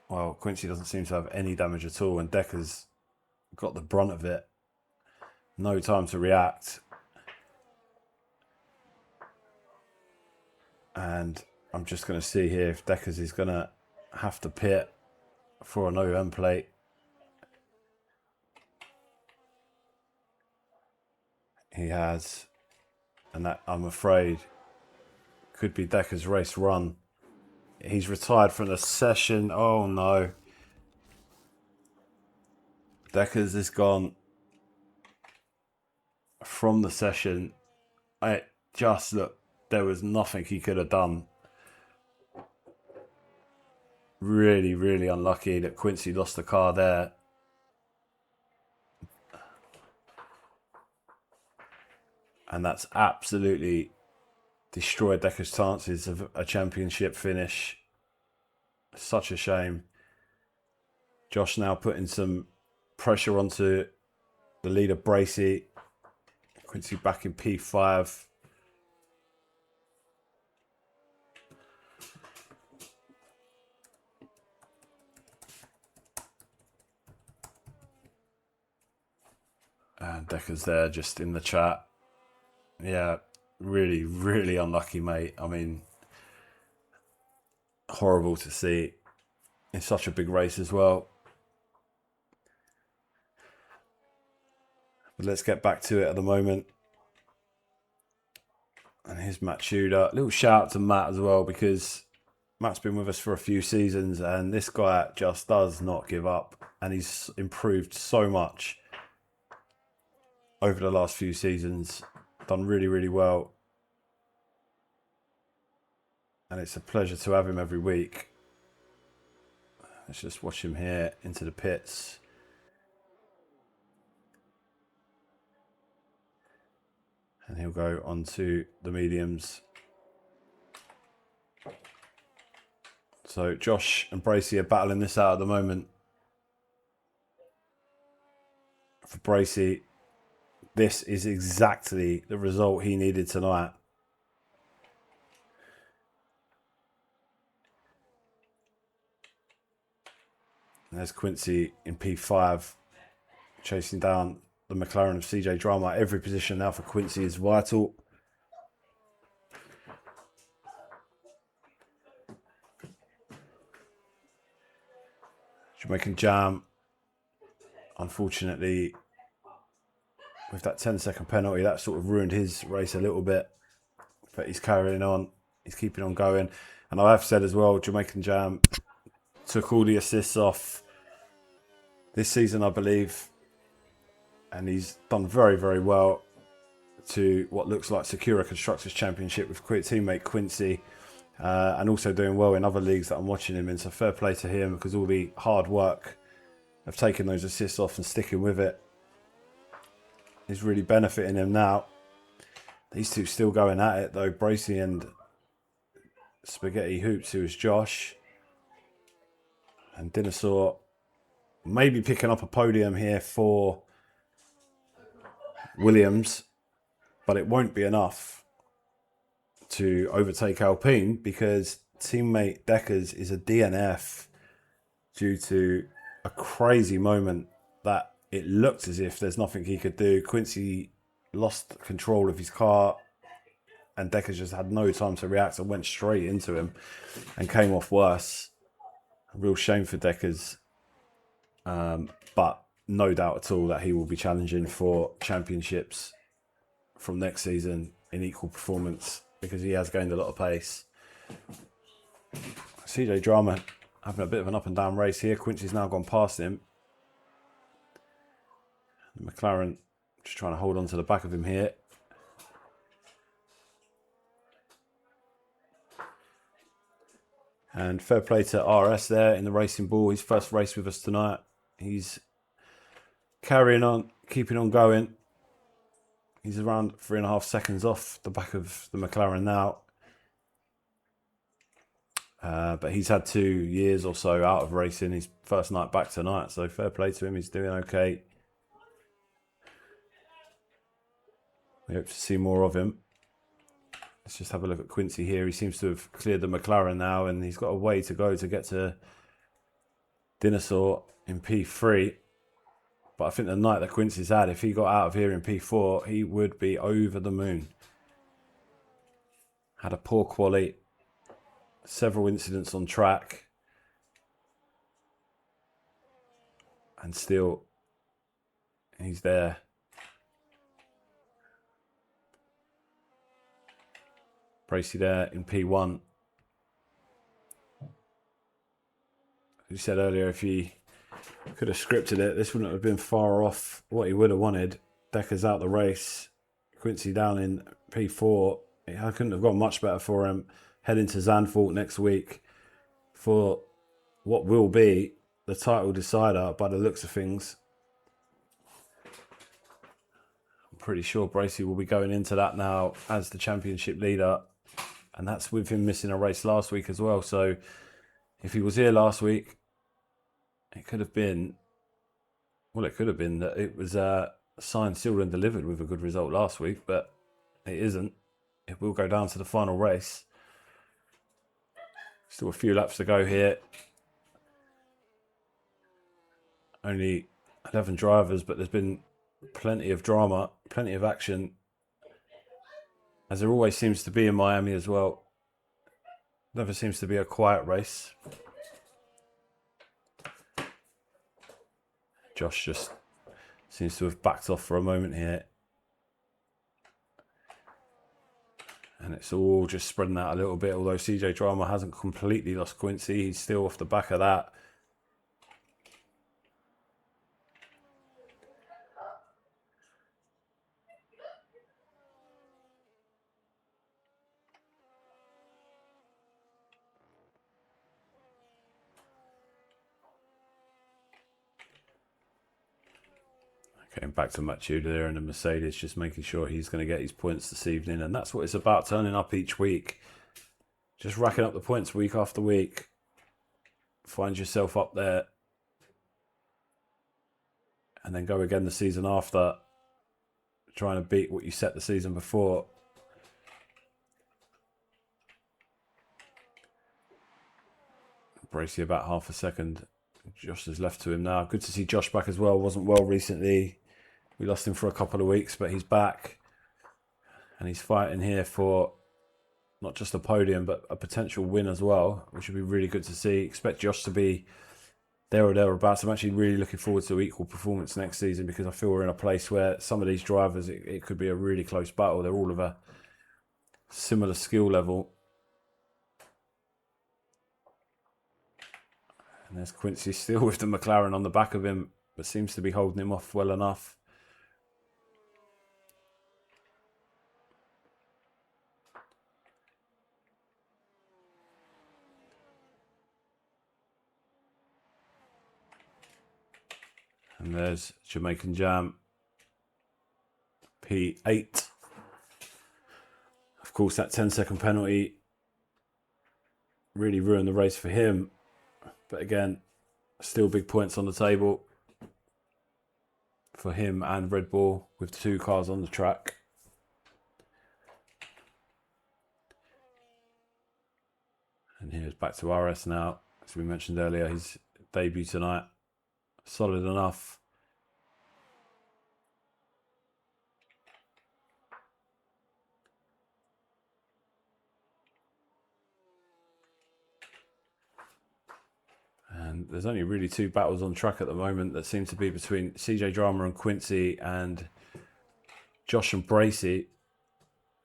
Well, Quincy doesn't seem to have any damage at all, and Deckers got the brunt of it. No time to react. And I'm just going to see here if Deckers is going to have to pit for a no end plate. He has. And that, I'm afraid, could be Deckers' race run. He's retired from the session. Oh no. Deckers is gone from the session. Look, there was nothing he could have done. Really, really unlucky that Quincy lost the car there. And that's absolutely destroyed Deckers' chances of a championship finish. Such a shame. Josh now putting some pressure onto the leader Bracey. Quincy back in P5. And Deckers there just in the chat. Yeah, really, really unlucky, mate. I mean, horrible to see in such a big race as well. But let's get back to it at the moment. And here's Matt Tudor. A little shout out to Matt as well because Matt's been with us for a few seasons, and this guy just does not give up, and he's improved so much over the last few seasons. Done really, really well, and it's a pleasure to have him every week. Let's just watch him here into the pits. And he'll go on to the mediums. So Josh and Bracey are battling this out at the moment. For Bracey, this is exactly the result he needed tonight. And there's Quincy in P5, chasing down the McLaren of CJ Drama. Every position now for Quincy is vital. Jamaican Jam, unfortunately, with that 10-second penalty, that sort of ruined his race a little bit. But he's carrying on. He's keeping on going. And I have said as well, Jamaican Jam took all the assists off this season, I believe. And he's done very, very well to what looks like secure a Constructors' Championship with teammate Quincy. And also doing well in other leagues that I'm watching him in. So fair play to him, because all the hard work of taking those assists off and sticking with it is really benefiting him now. These two still going at it though, Bracey and Spaghetti Hoops, who is Josh. And Dinosaur maybe picking up a podium here for Williams, but it won't be enough to overtake Alpine, because teammate Deckers is a DNF due to a crazy moment that it looked as if there's nothing he could do. Quincy lost control of his car, and Deckers just had no time to react and went straight into him and came off worse. A real shame for Deckers, but no doubt at all that he will be challenging for championships from next season in equal performance, because he has gained a lot of pace. CJ Drama having a bit of an up and down race here. Quincy's now gone past him. McLaren just trying to hold on to the back of him here. And fair play to RS there in the Racing Bull. His first race with us tonight. He's carrying on, keeping on going. He's around 3.5 seconds off the back of the McLaren now. But he's had 2 years or so out of racing. His first night back tonight. So fair play to him. He's doing okay. We hope to see more of him. Let's just have a look at Quincy here. He seems to have cleared the McLaren now, and he's got a way to go to get to Dinosaur in P3. But I think the night that Quincy's had, if he got out of here in P4, he would be over the moon. Had a poor quali, several incidents on track, and still he's there. Bracey there in P1. As you said earlier, if he could have scripted it, this wouldn't have been far off what he would have wanted. Decker's out the race. Quincy down in P4. It couldn't have gone much better for him. Heading to Zandvoort next week for what will be the title decider by the looks of things. I'm pretty sure Bracey will be going into that now as the championship leader. And that's with him missing a race last week as well. So if he was here last week, it could have been, well, it could have been that it was signed, sealed and delivered with a good result last week, but it isn't. It will go down to the final race. Still a few laps to go here. Only 11 drivers, but there's been plenty of drama, plenty of action, as there always seems to be in Miami as well. Never seems to be a quiet race. Josh just seems to have backed off for a moment here. And It's all just spreading out a little bit, although CJ Drama hasn't completely lost Quincy. He's still off the back of that. Getting back to Matthew there in the Mercedes, just making sure he's going to get his points this evening. And that's what it's about, turning up each week. Just racking up the points week after week. Find yourself up there. And then go again the season after. Trying to beat what you set the season before. Bracey about half a second. Josh is left to him now. Good to see Josh back as well. Wasn't well recently. We lost him for a couple of weeks, but he's back. And he's fighting here for not just a podium, but a potential win as well, which would be really good to see. Expect Josh to be there or thereabouts. I'm actually really looking forward to equal performance next season, because I feel we're in a place where some of these drivers, it could be a really close battle. They're all of a similar skill level. And there's Quincy still with the McLaren on the back of him, but seems to be holding him off well enough. And there's Jamaican Jam, P8. Of course, that 10-second penalty really ruined the race for him. But again, still big points on the table for him and Red Bull with 2 cars on the track. And here's back to RS now. As we mentioned earlier, his debut tonight. Solid enough. And there's only really 2 battles on track at the moment that seem to be between CJ Drama and Quincy and Josh and Bracey,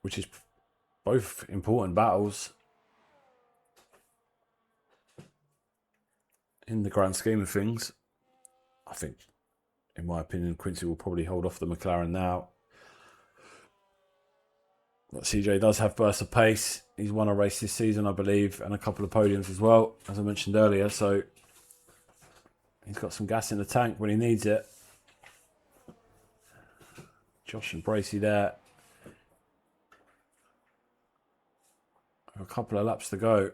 which is both important battles in the grand scheme of things. I think, in my opinion, Quincy will probably hold off the McLaren now. But CJ does have bursts of pace. He's won a race this season, I believe, and a couple of podiums as well, as I mentioned earlier. So he's got some gas in the tank when he needs it. Josh and Bracey there. A couple of laps to go.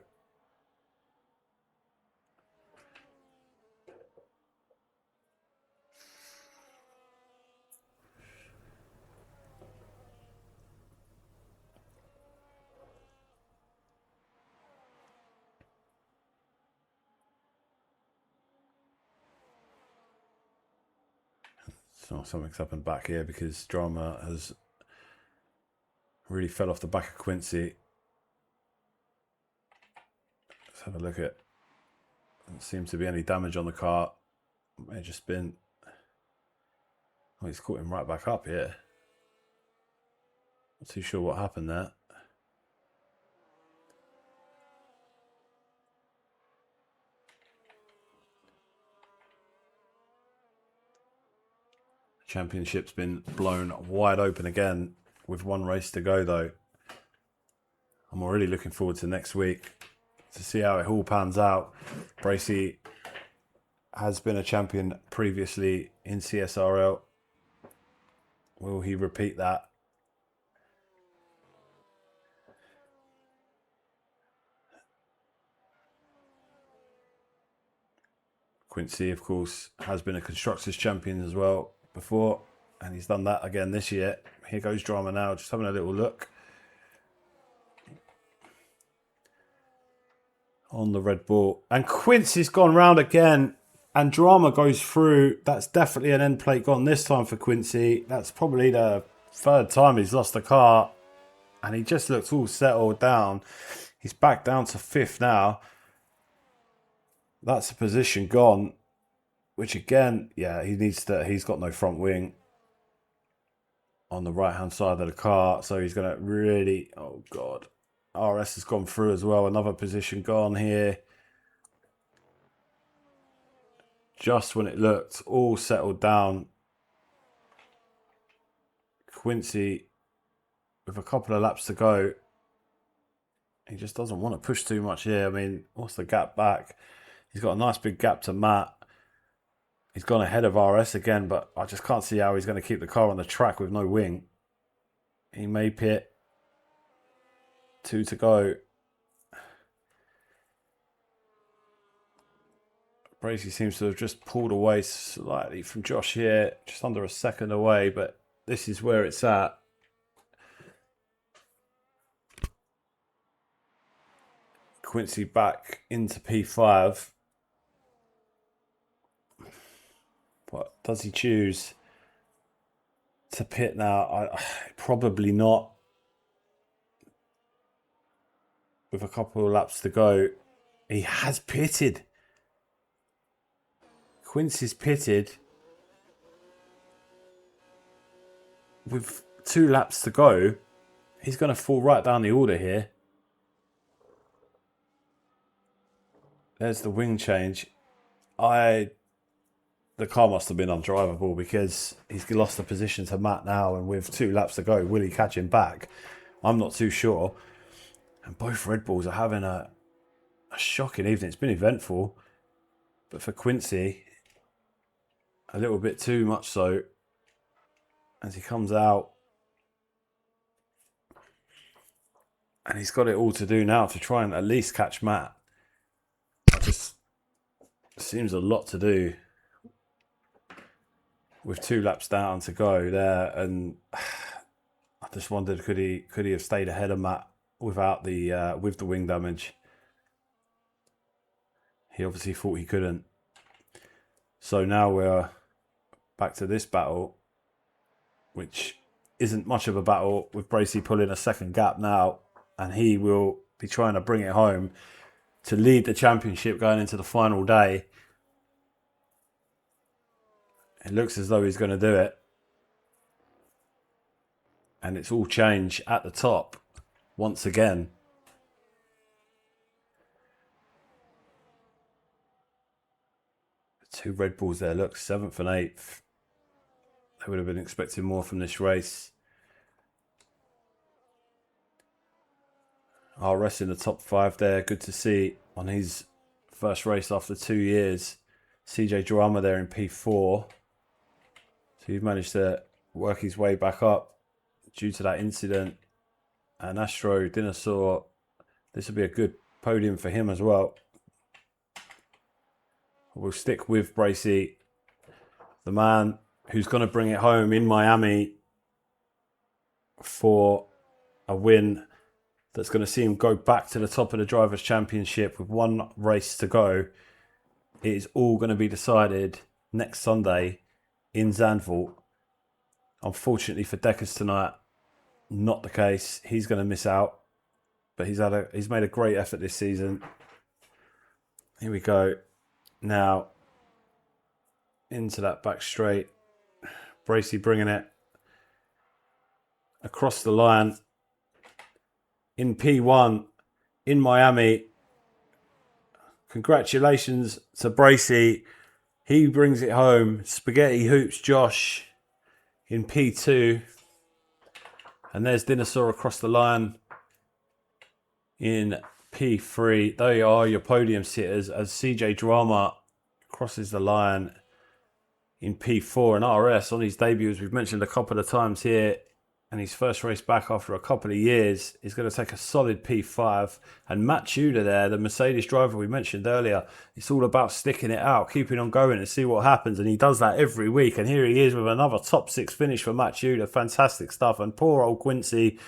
So something's happened back here because Drama has really fell off the back of Quincy. Let's have a look at. Doesn't seem to be any damage on the car. It may have just been. Oh, he's caught him right back up here. Not too sure what happened there. Championship's been blown wide open again with 1 race to go, though. I'm already looking forward to next week to see how it all pans out. Bracey has been a champion previously in CSRL. Will he repeat that? Quincy, of course, has been a Constructors champion as well before, and he's done that again this year. Here goes Drama now, just having a little look on the Red Bull. And Quincy's gone round again, and Drama goes through. That's definitely an end plate gone this time for Quincy. That's probably the 3rd time he's lost a car, and he just looks all settled down. He's back down to 5th now. That's a position gone, which again, yeah, he's got no front wing on the right-hand side of the car, so he's going to really, oh God, RS has gone through as well. Another position gone here. Just when it looked all settled down, Quincy, with a couple of laps to go, he just doesn't want to push too much here. I mean, what's the gap back? He's got a nice big gap to Matt. He's gone ahead of RS again, but I just can't see how he's going to keep the car on the track with no wing. He may pit. 2 to go. Bracey seems to have just pulled away slightly from Josh here, just under a second away, but this is where it's at. Quincy back into P5. But does he choose to pit now? Probably not. With a couple of laps to go. He has pitted. Quincy's pitted. With 2 laps to go, he's going to fall right down the order here. There's the wing change. The car must have been undrivable because he's lost the position to Matt now, and with 2 laps to go, will he catch him back? I'm not too sure. And both Red Bulls are having a shocking evening. It's been eventful, but for Quincy, a little bit too much so. As he comes out, and he's got it all to do now to try and at least catch Matt. It just seems a lot to do with 2 laps down to go there, and I just wondered, could he have stayed ahead of Matt without the with the wing damage? He obviously thought he couldn't. So now we're back to this battle, which isn't much of a battle, with Bracey pulling a second gap now, and he will be trying to bring it home to lead the championship going into the final day. It looks as though he's going to do it. And it's all change at the top once again. The 2 Red Bulls there, look, 7th and 8th. They would have been expecting more from this race. RS in the top 5 there. Good to see on his first race after 2 years. CJ Drama there in P4. So he's managed to work his way back up due to that incident. And Astro Dinosaur, this will be a good podium for him as well. We'll stick with Bracey, the man who's going to bring it home in Miami for a win that's going to see him go back to the top of the Drivers' Championship with 1 race to go. It is all going to be decided next Sunday in Zandvoort. Unfortunately for Deckers tonight, not the case. He's going to miss out, but he's made a great effort this season. Here we go. Now into that back straight. Bracey bringing it across the line in P1 in Miami. Congratulations to Bracey. He brings it home. Spaghetti Hoops Josh in P2. And there's Dinosaur across the line in P3. There are your podium sitters as CJ Drama crosses the line in P4. And RS on his debut, as we've mentioned a couple of times here, and his first race back after a couple of years, is going to take a solid P5. And Matt Tudor there, the Mercedes driver we mentioned earlier, it's all about sticking it out, keeping on going and see what happens. And he does that every week. And here he is with another top 6 finish for Matt Tudor. Fantastic stuff. And poor old Quincy,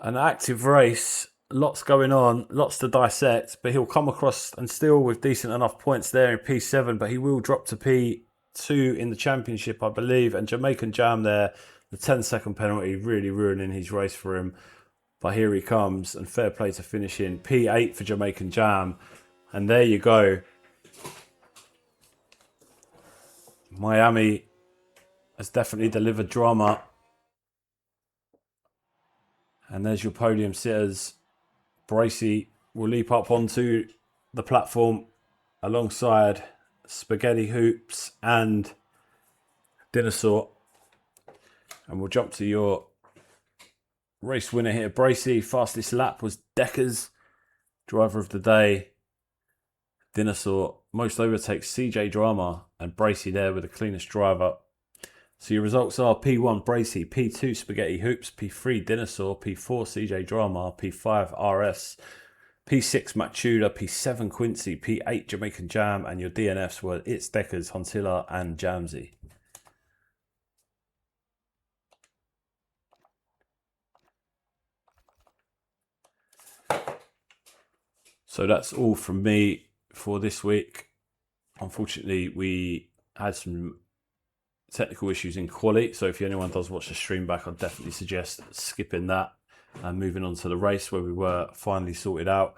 an active race, lots going on, lots to dissect, but he'll come across and still with decent enough points there in P7, but he will drop to P2 in the championship, I believe. And Jamaican Jam there, the 10-second penalty really ruining his race for him. But here he comes, and fair play to finish in P8 for Jamaican Jam. And there you go. Miami has definitely delivered drama. And there's your podium sitters. Bracey will leap up onto the platform alongside Spaghetti Hoops and Dinosaur. And we'll jump to your race winner here. Bracey, fastest lap was Deckers. Driver of the day, Dinosaur. Most overtakes, CJ Drama, and Bracey there with the cleanest driver. So your results are P1 Bracey, P2 Spaghetti Hoops, P3 Dinosaur, P4 CJ Drama, P5 RS, P6 Machuda, P7 Quincy, P8 Jamaican Jam, and your DNFs were It's Deckers, Huntilla, and Jamsey. So that's all from me for this week. Unfortunately, we had some technical issues in quali, so if anyone does watch the stream back, I'd definitely suggest skipping that and moving on to the race where we were finally sorted out.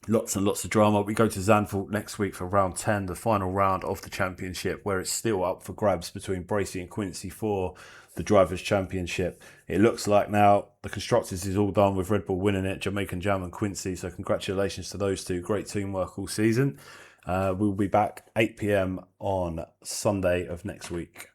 Lots and lots of drama. We go to Zandvoort next week for round 10, the final round of the championship, where it's still up for grabs between Bracey and Quincy for the Drivers' Championship. It looks like now the Constructors is all done with Red Bull winning it, Jamaican Jam and Quincy, so congratulations to those two. Great teamwork all season. We'll be back 8 p.m. on Sunday of next week.